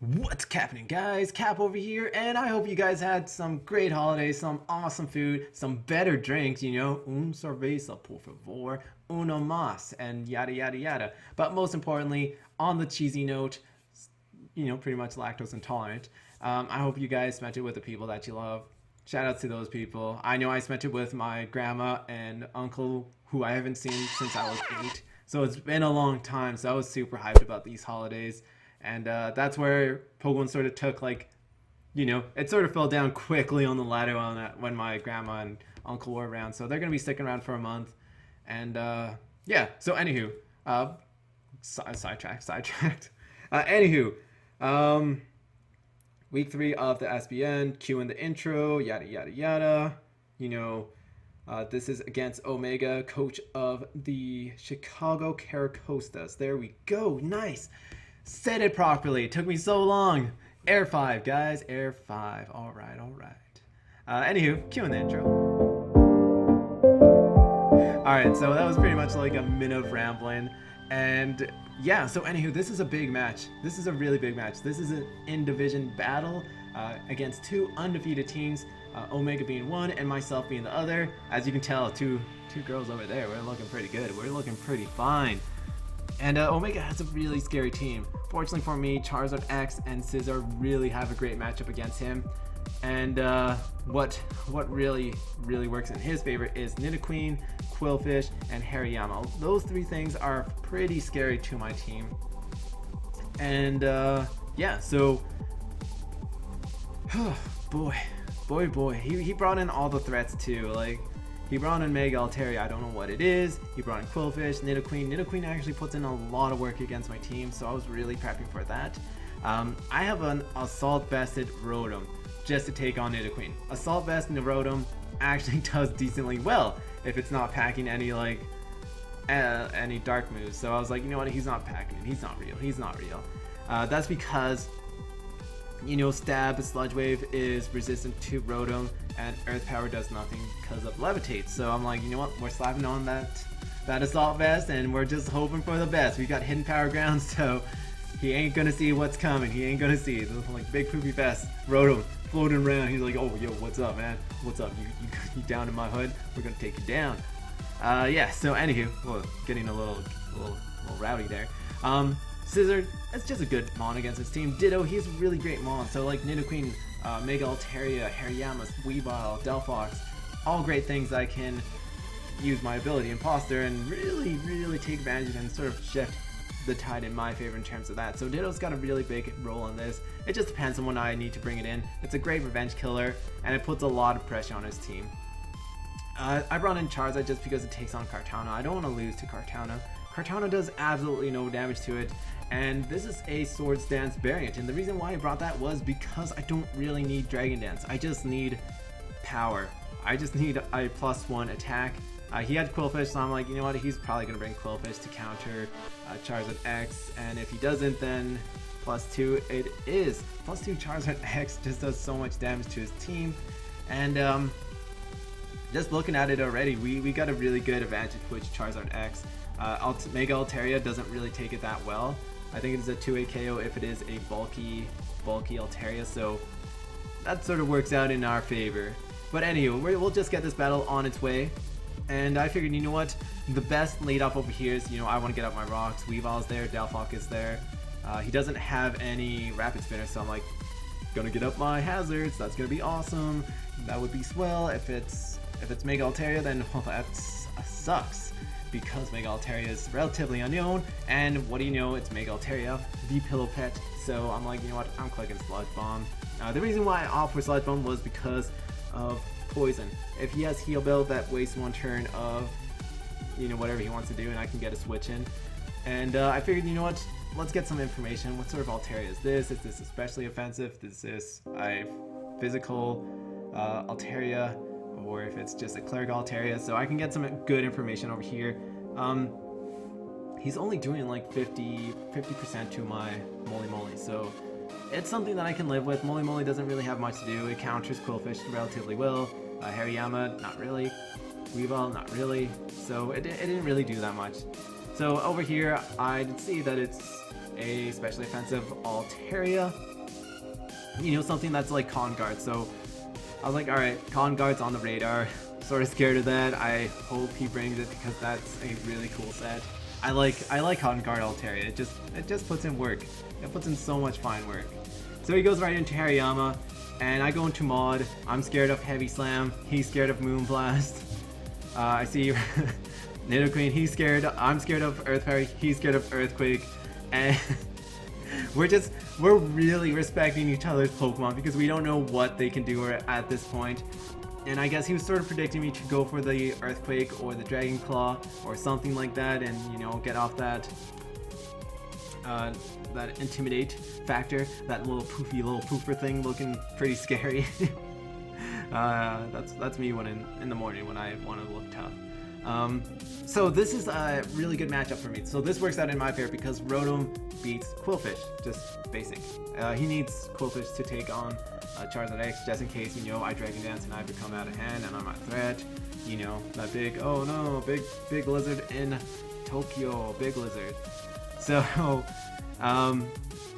What's happening, guys? Cap over here, and I hope you guys had some great holidays, some awesome food, some better drinks, you know, cerveza, por favor, uno más, and yada yada yada. But most importantly, on the cheesy note, you know, pretty much lactose intolerant. I hope you guys spent it with the people that you love. Shout out to those people. I know I spent it with my grandma and uncle, who I haven't seen since I was 8. So it's been a long time, so I was super hyped about these holidays. And that's where Pokemon sort of took, like, you know, it sort of fell down quickly on the ladder when my grandma and uncle were around. So they're going to be sticking around for a month. And yeah, so anywho, sidetracked. Week 3 of the SBN, Q in the intro, yada yada yada. You know, this is against Omega, coach of the Chicago Carracostas. There we go, nice. Said it properly. It took me so long. Air 5, guys. Air 5. All right. Anywho, cue in the intro. All right, so that was pretty much like a minute of rambling. And yeah, so anywho, this is a big match. This is a really big match. This is an in-division battle against 2 undefeated teams, Omega being one and myself being the other. As you can tell, two girls over there. We're looking pretty good. We're looking pretty fine. And Omega has a really scary team. Fortunately for me, Charizard X and Scizor really have a great matchup against him. And what really works in his favor is Nidoqueen, Qwilfish, and Hariyama. Those 3 things are pretty scary to my team. And yeah, so boy, he brought in all the threats too. Like, he brought in Mega Altaria, I don't know what it is. He brought in Qwilfish, Nidoqueen. Nidoqueen actually puts in a lot of work against my team, so I was really prepping for that. I have an Assault Vested Rotom just to take on Nidoqueen. Assault Vest and Rotom actually does decently well if it's not packing any like any dark moves. So I was like, you know what, he's not packing it. He's not real. That's because, you know, Stab, Sludge Wave is resistant to Rotom, and Earth Power does nothing because of Levitate. So I'm like, you know what, we're slapping on that Assault Vest, and we're just hoping for the best. We got Hidden Power Ground, so he ain't gonna see what's coming. He ain't gonna see. It's like big poopy vest, Rotom floating around. He's like, oh, yo, what's up, man? What's up? You down in my hood? We're gonna take you down. Yeah, so anywho, well, getting a little rowdy there. Scizor, that's just a good Mon against his team. Ditto, he's a really great Mon. So like Nidoqueen, Mega Altaria, Hariyama, Weavile, Delphox, all great things I can use my ability Imposter and really take advantage of and sort of shift the tide in my favor in terms of that. So Ditto's got a really big role in this. It just depends on when I need to bring it in. It's a great revenge killer, and it puts a lot of pressure on his team. I brought in Charizard just because it takes on Kartana. I don't want to lose to Kartana. Kartana does absolutely no damage to it, and this is a Swords Dance variant, and the reason why I brought that was because I don't really need Dragon Dance. I just need power. I just need a +1 attack. He had Qwilfish, so I'm like, you know what, he's probably going to bring Qwilfish to counter Charizard X, and if he doesn't, then +2 it is. +2 Charizard X just does so much damage to his team, and just looking at it already, we got a really good advantage with Charizard X. Mega Altaria doesn't really take it that well. I think it is a 2-8 KO if it is a bulky Altaria, so that sort of works out in our favor. But anyway, we'll just get this battle on its way. And I figured, you know what, the best lead off over here is, you know, I want to get up my rocks. Weavile's there, Delphox is there. He doesn't have any Rapid Spinner, so I'm like, gonna get up my hazards. That's gonna be awesome. That would be swell. If it's Mega Altaria, then well, that sucks, because Mega Altaria is relatively unknown, and what do you know, it's Mega Altaria, the Pillow Pet. So I'm like, you know what, I'm clicking Sludge Bomb. The reason why I opted for Sludge Bomb was because of Poison. If he has Heal Build, that wastes 1 turn of, you know, whatever he wants to do, and I can get a switch in. And I figured, you know what, let's get some information. What sort of Altaria is this? Is this especially offensive? Is this a physical Altaria? Or if it's just a Cleric Altaria, so I can get some good information over here. He's only doing like 50% to my Moly, so it's something that I can live with. Moly doesn't really have much to do. It counters Qwilfish relatively well. Hariyama, not really. Weavile, not really. So it didn't really do that much. So over here, I did see that it's a specially offensive Altaria. you know, something that's like Con Guard. So I was like, alright, Con Guard's on the radar. Sort of scared of that. I hope he brings it because that's a really cool set. I like Con Guard Altaria. It just puts in work. It puts in so much fine work. So he goes right into Hariyama, and I go into Mod. I'm scared of Heavy Slam. He's scared of Moonblast. I see Nidoqueen. I'm scared of Earth Fairy. He's scared of Earthquake, and we're really respecting each other's Pokemon because we don't know what they can do at this point. And I guess he was sort of predicting me to go for the Earthquake or the Dragon Claw or something like that, and you know, get off that that Intimidate factor, that little poofer thing looking pretty scary. That's me when in the morning when I want to look tough. So this is a really good matchup for me. So this works out in my favor because Rotom beats Quillfish, just basic. He needs Quillfish to take on Charizard X, just in case, you know, I Dragon Dance and I become out of hand and I'm a threat. You know, that big, oh no, big lizard in Tokyo, big lizard. So,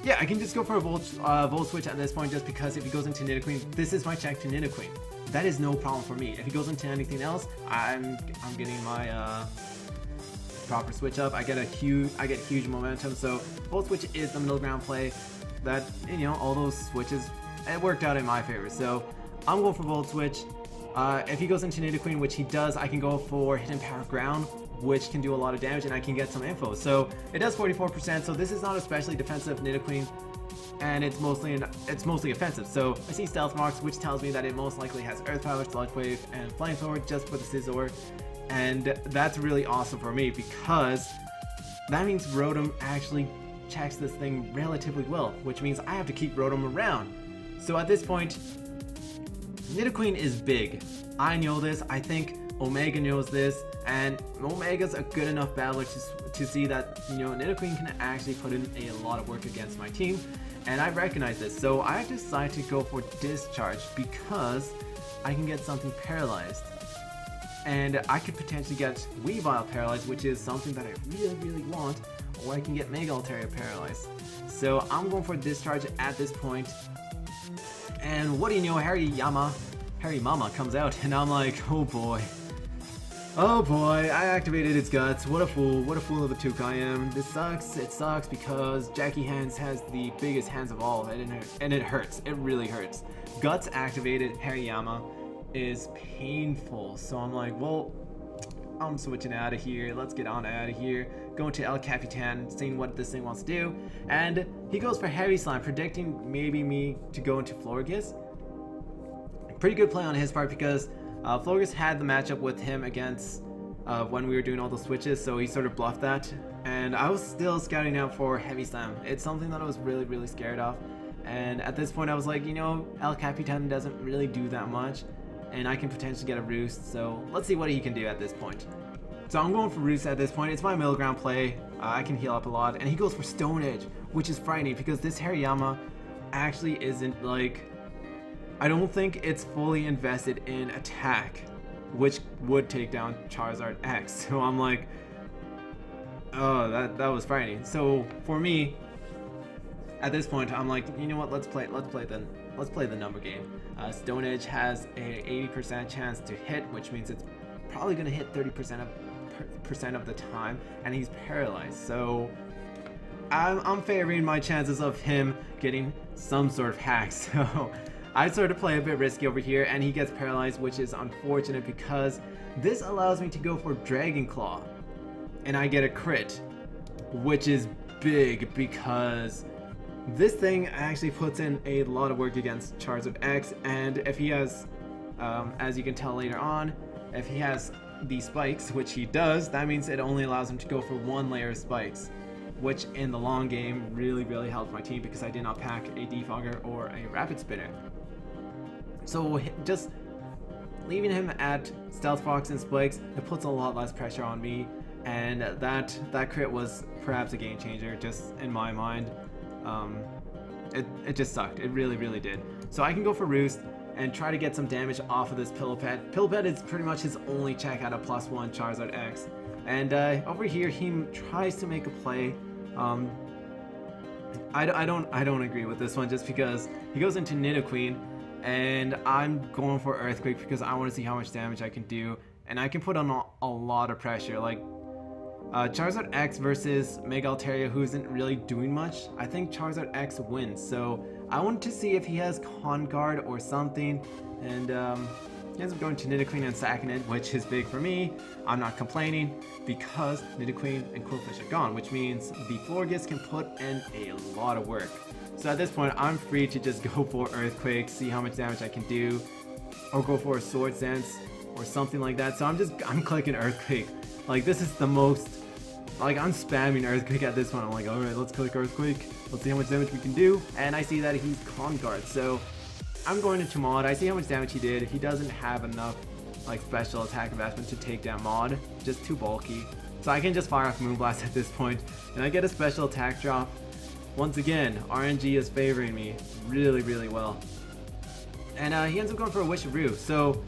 yeah, I can just go for a Volt Switch at this point just because if he goes into Nidoqueen, this is my check to Nidoqueen. That is no problem for me. If he goes into anything else, I'm getting my proper switch up. I get huge momentum. So Volt Switch is the middle ground play. That, you know, all those switches, it worked out in my favor. So I'm going for Volt Switch. If he goes into Nidoqueen, which he does, I can go for Hidden Power Ground, which can do a lot of damage, and I can get some info. So it does 44%. So this is not especially defensive Nidoqueen, and it's mostly offensive. So I see Stealth Marks, which tells me that it most likely has Earth Power, Sludge Wave, and Flamethrower just for the Scizor, and that's really awesome for me because that means Rotom actually checks this thing relatively well, which means I have to keep Rotom around. So at this point, Nidoqueen is big. I know this. I think Omega knows this, and Omega's a good enough battler to see that, you know, Nidoqueen can actually put in a lot of work against my team, and I recognize this. So I decided to go for Discharge because I can get something paralyzed, and I could potentially get Weavile paralyzed, which is something that I really want, or I can get Mega Altaria paralyzed. So I'm going for Discharge at this point. And what do you know, Harry Mama comes out, and I'm like, oh boy, I activated its guts. What a fool of a Took I am. This sucks. It sucks because Jackie Hands has the biggest hands of all, and it hurts. It really hurts. Guts activated Hariyama is painful. So I'm like, well, I'm switching out of here. Let's get on out of here. Going to El Capitan, seeing what this thing wants to do, and he goes for Heavy Slam, predicting maybe me to go into Florges. Pretty good play on his part because Florges had the matchup with him against when we were doing all the switches, so he sort of bluffed that, and I was still scouting out for Heavy Slam. It's something that I was really scared of, and at this point I was like, you know, El Capitan doesn't really do that much, and I can potentially get a Roost, so let's see what he can do at this point. So I'm going for Roost at this point. It's my middle ground play. I can heal up a lot, and he goes for Stone Edge, which is frightening because this Hariyama actually isn't, like, I don't think it's fully invested in attack, which would take down Charizard X. So I'm like, oh, that was frightening. So for me, at this point, I'm like, you know what? Let's play the number game. Stone Edge has a 80% chance to hit, which means it's probably going to hit 30% of the time, and he's paralyzed. So I'm favoring my chances of him getting some sort of hack. So I sort of play a bit risky over here, and he gets paralyzed, which is unfortunate because this allows me to go for Dragon Claw, and I get a crit, which is big because this thing actually puts in a lot of work against Charizard X, and if he has, as you can tell later on, if he has the spikes, which he does, that means it only allows him to go for one layer of spikes, which in the long game really helped my team because I did not pack a Defogger or a Rapid Spinner. So just leaving him at Stealth Fox and Spikes, it puts a lot less pressure on me, and that crit was perhaps a game changer, just in my mind. It just sucked. It really did. So I can go for Roost and try to get some damage off of this Pillipet. Pillipet is pretty much his only check out of +1 Charizard X. And over here, he tries to make a play. I don't agree with this one, just because he goes into Nidoqueen, and I'm going for Earthquake because I want to see how much damage I can do, and I can put on a lot of pressure. Like Charizard X versus Mega Altaria, who isn't really doing much. I think Charizard X wins, so I wanted to see if he has Con Guard or something, and he ends up going to Nidoqueen and sacking it, which is big for me. I'm not complaining because Nidoqueen and Qwilfish are gone, which means the Florges can put in a lot of work. So at this point, I'm free to just go for Earthquake, see how much damage I can do, or go for a Sword Dance or something like that. So I'm clicking Earthquake. Like, this is the most, like, I'm spamming Earthquake at this point. I'm like, alright, let's click Earthquake. Let's see how much damage we can do. And I see that he's Con Guard, so I'm going into Mod. I see how much damage he did. He doesn't have enough like special attack investment to take down Mod. Just too bulky. So I can just fire off Moonblast at this point, and I get a special attack drop. Once again, RNG is favoring me really, really well. And he ends up going for a Wisharoo. So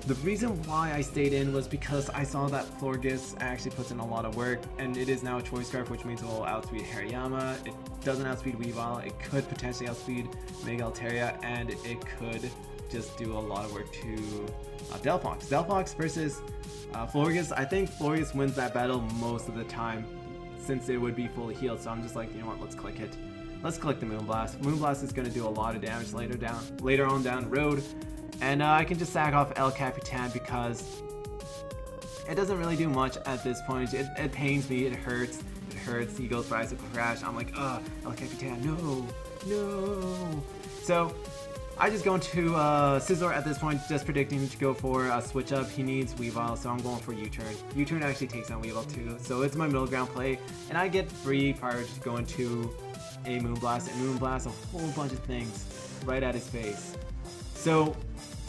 the reason why I stayed in was because I saw that Florges actually puts in a lot of work, and it is now a Choice Scarf, which means it will outspeed Hariyama. It doesn't outspeed Weavile. It could potentially outspeed Mega Altaria, and it could just do a lot of work to Delphox. Delphox versus Florges. I think Florges wins that battle most of the time, since it would be fully healed. So I'm just like, you know what, let's click it. Let's click the Moonblast. Moonblast is going to do a lot of damage later on down the road. And I can just sack off El Capitan because it doesn't really do much at this point. It pains me, it hurts. He goes for Icicle Crash. I'm like, El Capitan, no. So I just go into Scizor at this point, just predicting to go for a switch up. He needs Weavile, so I'm going for U-Turn. U-Turn actually takes down Weavile too, so it's my middle ground play, and I get free prior to go into a Moonblast, and Moonblast a whole bunch of things right at his face. So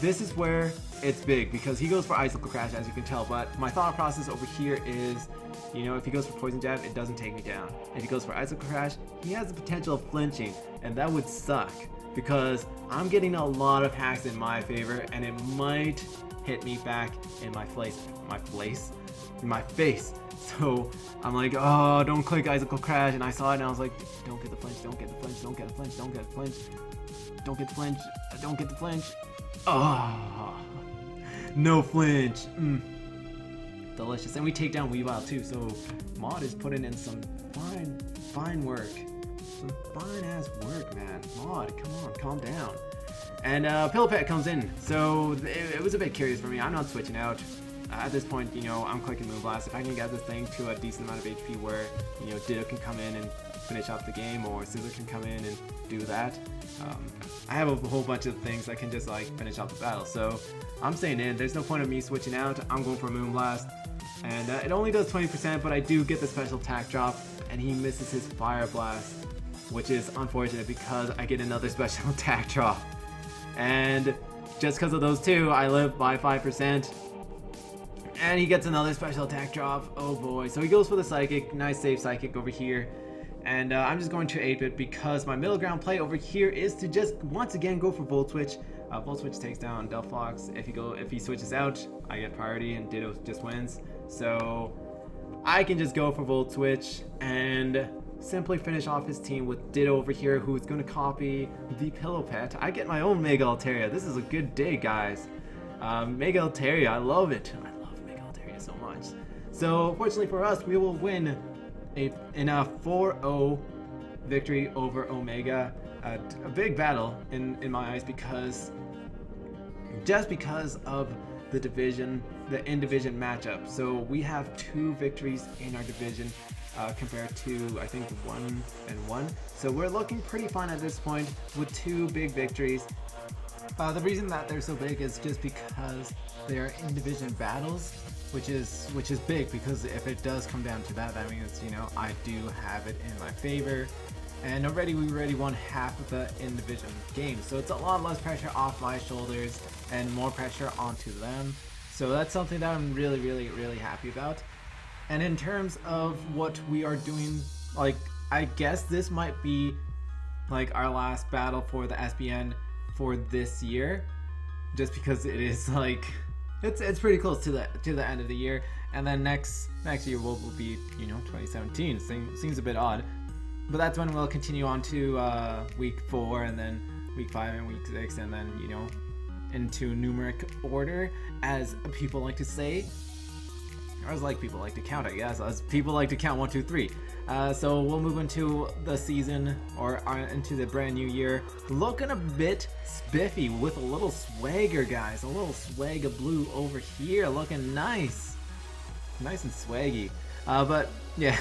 this is where it's big, because he goes for Icicle Crash, as you can tell, but my thought process over here is, you know, if he goes for Poison Jab, it doesn't take me down. If he goes for Icicle Crash, he has the potential of flinching, and that would suck, because I'm getting a lot of hacks in my favor, and it might hit me back in my face. So I'm like, oh, don't click Icicle Crash, and I saw it, and I was like, don't get the flinch, don't get the flinch, don't get the flinch, don't get the flinch, don't get the flinch, don't get the flinch. Oh, no flinch. Delicious. And we take down Weavile too, so Mod is putting in some fine work. Some fine ass work, man. Mod, come on, calm down. And Pillipet comes in, so it was a bit curious for me. I'm not switching out. At this point, you know, I'm clicking Moonblast. If I can get this thing to a decent amount of HP where, you know, Ditto can come in and finish off the game, or Scizor can come in and do that. I have a whole bunch of things that can just like finish off the battle, so I'm staying in. There's no point of me switching out. I'm going for Moonblast, and it only does 20%, but I do get the special attack drop, and he misses his Fire Blast, which is unfortunate because I get another special attack drop. And just because of those two, I live by 5%. And he gets another special attack drop. Oh boy. So he goes for the Psychic. Nice safe Psychic over here. And I'm just going to 8-bit because my middle ground play over here is to just once again go for Volt Switch. Volt Switch takes down Delphox. If he switches out, I get priority and Ditto just wins. So I can just go for Volt Switch and simply finish off his team with Ditto over here, who is going to copy the Pillipet. I get my own Mega Altaria. This is a good day, guys. Mega Altaria, I love it. I love Mega Altaria so much. So fortunately for us, we will win in a 4-0 victory over Omega. A big battle in my eyes, because of the division, the in-division matchup. So we have 2 victories in our division compared to, I think, 1-1. So we're looking pretty fun at this point with 2 big victories. The reason that they're so big is just because they are in-division battles, which is big, because if it does come down to that, that means, you know, I do have it in my favor. And we already won half of the in-division game, so it's a lot less pressure off my shoulders and more pressure onto them. So that's something that I'm really, really, really happy about. And in terms of what we are doing, like, I guess this might be like our last battle for the SBN for this year, just because it is like it's pretty close to the end of the year, and then next year will be, you know, 2017. Seems a bit odd. but that's when we'll continue on to week 4 and then week 5 and week 6 and then, you know, into numeric order, as people like to say. Or as like people like to count, I guess. As people like to count 1, 2, 3. So we'll move into the season, or into the brand new year, looking a bit spiffy with a little swagger, guys. A little swag of blue over here, looking nice, nice and swaggy. But yeah,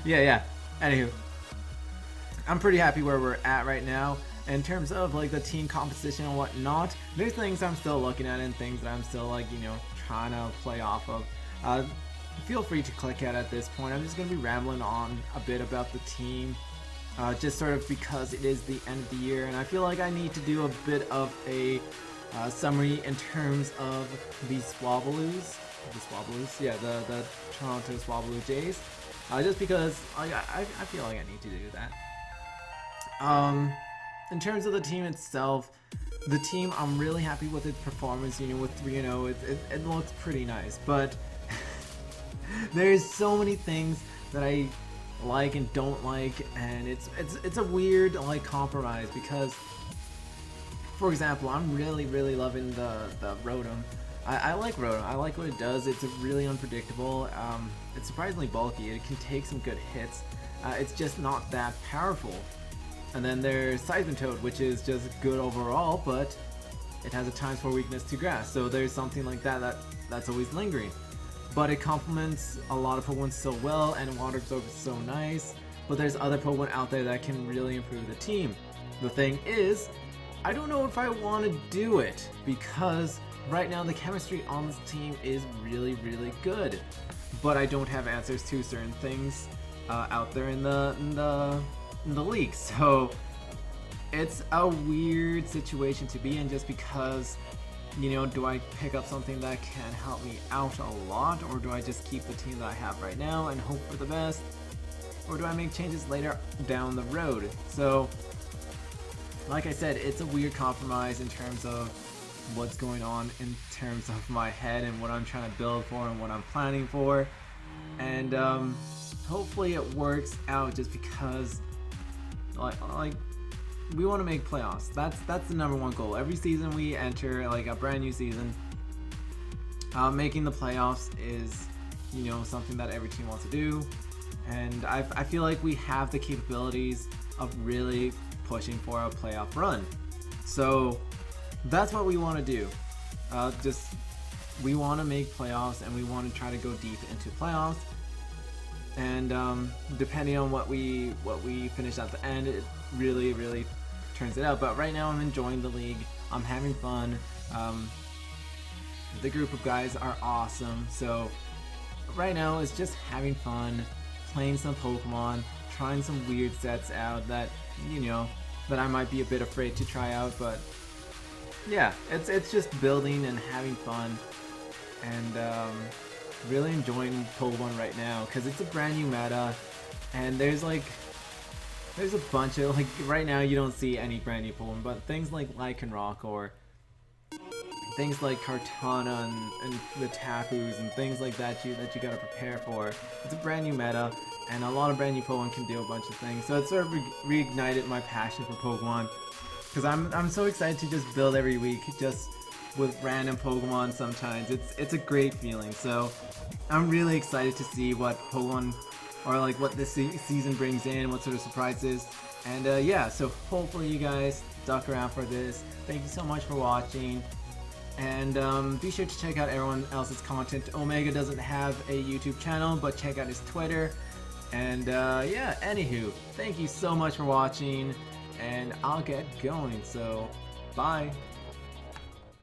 yeah. Anywho, I'm pretty happy where we're at right now. In terms of like the team composition and whatnot, there's things I'm still looking at and things that I'm still like, you know, trying to play off of. Feel free to click at this point. I'm just going to be rambling on a bit about the team, just sort of because it is the end of the year, and I feel like I need to do a bit of a summary in terms of the SwaBlus. Yeah, the Toronto SwaBlu Jays. Just because I feel like I need to do that. In terms of the team itself, the team, I'm really happy with its performance. You know, with 3-0, it looks pretty nice, but there's so many things that I like and don't like, and it's a weird like compromise, because, for example, I'm really loving the Rotom. I like Rotom. I like what it does. It's really unpredictable. It's surprisingly bulky. It can take some good hits. It's just not that powerful. And then there's Seismitoad, which is just good overall, but it has a times 4 weakness to grass. So there's something like that's always lingering. But it complements a lot of Pokemon so well, and Water Absorb is so nice. But there's other Pokemon out there that can really improve the team. The thing is, I don't know if I want to do it, because right now the chemistry on this team is really good. But I don't have answers to certain things out there in the league. So it's a weird situation to be in, just because, you know, do I pick up something that can help me out a lot, or do I just keep the team that I have right now and hope for the best, or do I make changes later down the road? So like I said, it's a weird compromise in terms of what's going on in terms of my head and what I'm trying to build for and what I'm planning for, and hopefully it works out, just because like we want to make playoffs. That's the #1 goal. Every season we enter like a brand new season, making the playoffs is, you know, something that every team wants to do, and I feel like we have the capabilities of really pushing for a playoff run. So that's what we want to do. We want to make playoffs, and we want to try to go deep into playoffs. And depending on what we finish at the end, it really turns it out. But right now I'm enjoying the league. I'm having fun. The group of guys are awesome. So right now it's just having fun, playing some Pokemon, trying some weird sets out that, you know, that I might be a bit afraid to try out. But yeah, it's just building and having fun, and really enjoying Pokemon right now, because it's a brand new meta, and there's a bunch of, like, right now you don't see any brand new Pokemon, but things like Lycanroc, or things like Kartana and the Tapus and things like that you gotta prepare for. It's a brand new meta, and a lot of brand new Pokemon can do a bunch of things, so it sort of reignited my passion for Pokemon, because I'm so excited to just build every week, just with random Pokemon sometimes. It's a great feeling. So I'm really excited to see what Pokemon, or like what this season brings in, what sort of surprises. And yeah, so hopefully you guys stuck around for this. Thank you so much for watching, and be sure to check out everyone else's content. Omega doesn't have a YouTube channel, but check out his Twitter. And yeah, anywho, thank you so much for watching, and I'll get going, so bye.